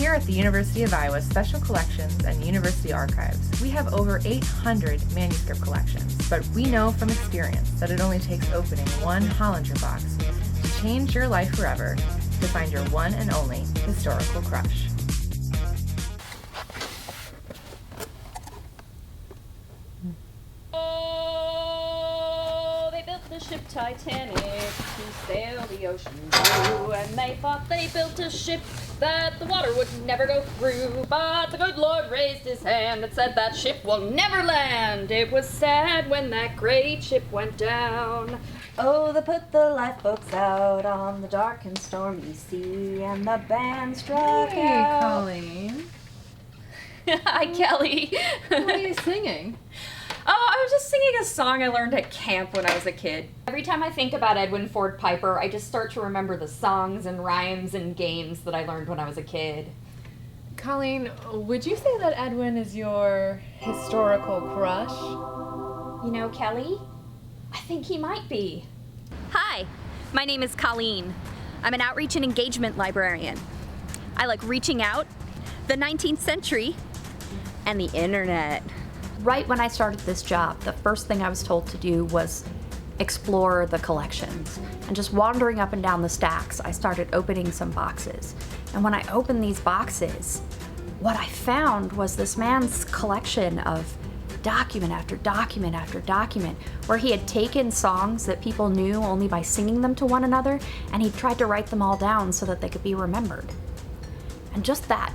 Here at the University of Iowa Special Collections and University Archives, we have over 800 manuscript collections, but we know from experience that it only takes opening one Hollinger box to change your life forever to find your one and only historical crush. Oh, they built the ship Titanic to sail the ocean blue, and they thought they built a ship that the water would never go through, but the good Lord raised his hand and said that ship will never land. It was sad when that great ship went down. Oh, they put the lifeboats out on the dark and stormy sea, and the band struck out. Colleen. Hi, Kelly. What are you singing? Oh, I was just singing a song I learned at camp when I was a kid. Every time I think about Edwin Ford Piper, I just start to remember the songs and rhymes and games that I learned when I was a kid. Colleen, would you say that Edwin is your historical crush? You know, Kelly, I think he might be. Hi, my name is Colleen. I'm an outreach and engagement librarian. I like reaching out, the 19th century, and the internet. Right when I started this job, the first thing I was told to do was explore the collections. And just wandering up and down the stacks, I started opening some boxes. And when I opened these boxes, what I found was this man's collection of document after document after document, where he had taken songs that people knew only by singing them to one another, and he tried to write them all down so that they could be remembered. And just that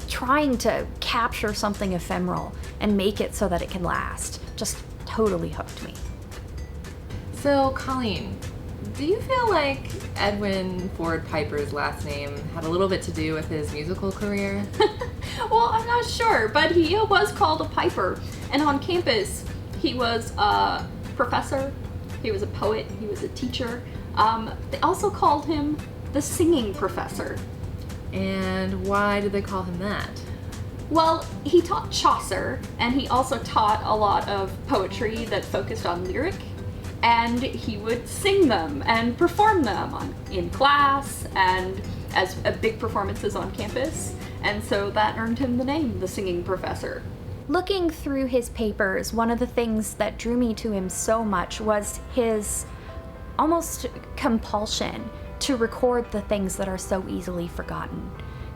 trying to capture something ephemeral and make it so that it can last just totally hooked me. So, Colleen, do you feel like Edwin Ford Piper's last name had a little bit to do with his musical career? Well, I'm not sure, but he was called a piper. And on campus, he was a professor, he was a poet, he was a teacher. They also called him the singing professor. And why did they call him that? Well, he taught Chaucer, and he also taught a lot of poetry that focused on lyric, and he would sing them and perform them in class and as big performances on campus, and so that earned him the name, the singing professor. Looking through his papers, one of the things that drew me to him so much was his almost compulsion to record the things that are so easily forgotten,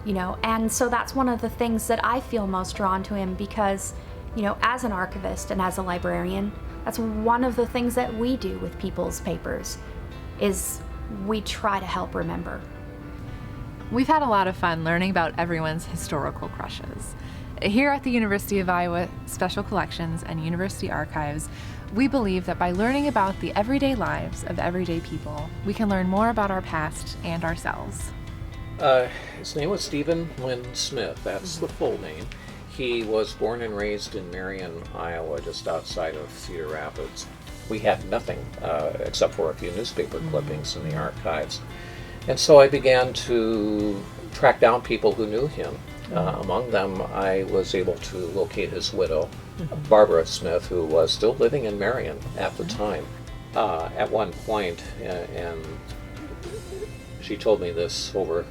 you know, and so that's one of the things that I feel most drawn to him because, you know, as an archivist and as a librarian, that's one of the things that we do with people's papers, is we try to help remember. We've had a lot of fun learning about everyone's historical crushes. Here at the University of Iowa Special Collections and University Archives, we believe that by learning about the everyday lives of everyday people, we can learn more about our past and ourselves. His name was Stephen Lynn Smith. That's the full name. He was born and raised in Marion, Iowa, just outside of Cedar Rapids. We had nothing except for a few newspaper clippings in the archives. And so I began to track down people who knew him. Among them, I was able to locate his widow, Barbara Smith, who was still living in Marion at the time. At one point, and she told me this over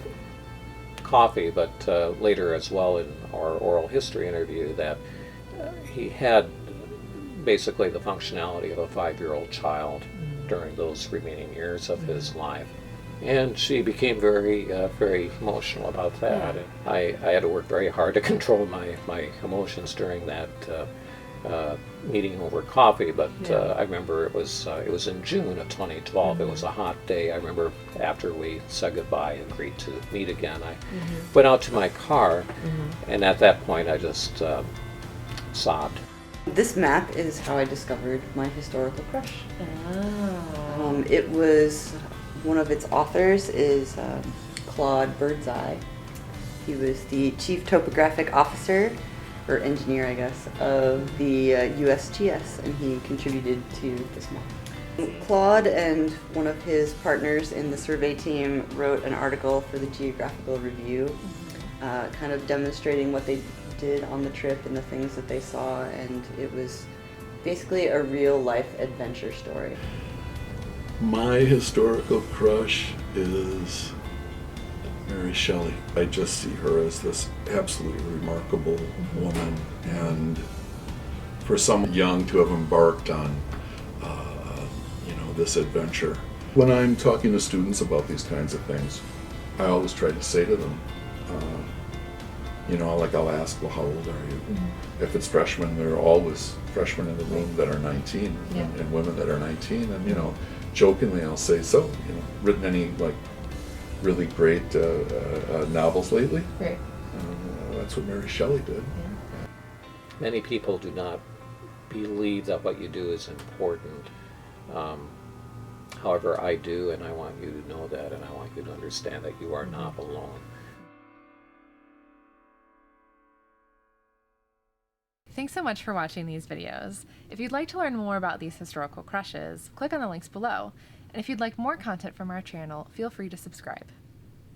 coffee, but later as well in our oral history interview, that he had basically the functionality of a 5-year-old child during those remaining years of his life. And she became very, very emotional about that. I had to work very hard to control my emotions during that meeting over coffee. But I remember it was in June of 2012. It was a hot day. I remember after we said goodbye and agreed to meet again, I went out to my car, and at that point I just sobbed. This map is how I discovered my historical crush. It was, one of its authors is Claude Birdseye. He was the chief topographic officer, or engineer I guess, of the USGS, and he contributed to this map. Claude and one of his partners in the survey team wrote an article for the Geographical Review, kind of demonstrating what they did on the trip and the things that they saw, and it was basically a real life adventure story. My historical crush is Shelley. I just see her as this absolutely remarkable woman, and for someone young to have embarked on, this adventure. When I'm talking to students about these kinds of things, I always try to say to them, I'll ask, well, how old are you? If it's freshmen, there are always freshmen in the room that are 19 and women that are 19, and jokingly I'll say, so, written any really great novels lately? Great. That's what Mary Shelley did. Many people do not believe that what you do is important. However, I do, and I want you to know that, and I want you to understand that you are not alone. Thanks so much for watching these videos. If you'd like to learn more about these historical crushes, click on the links below. And if you'd like more content from our channel, feel free to subscribe.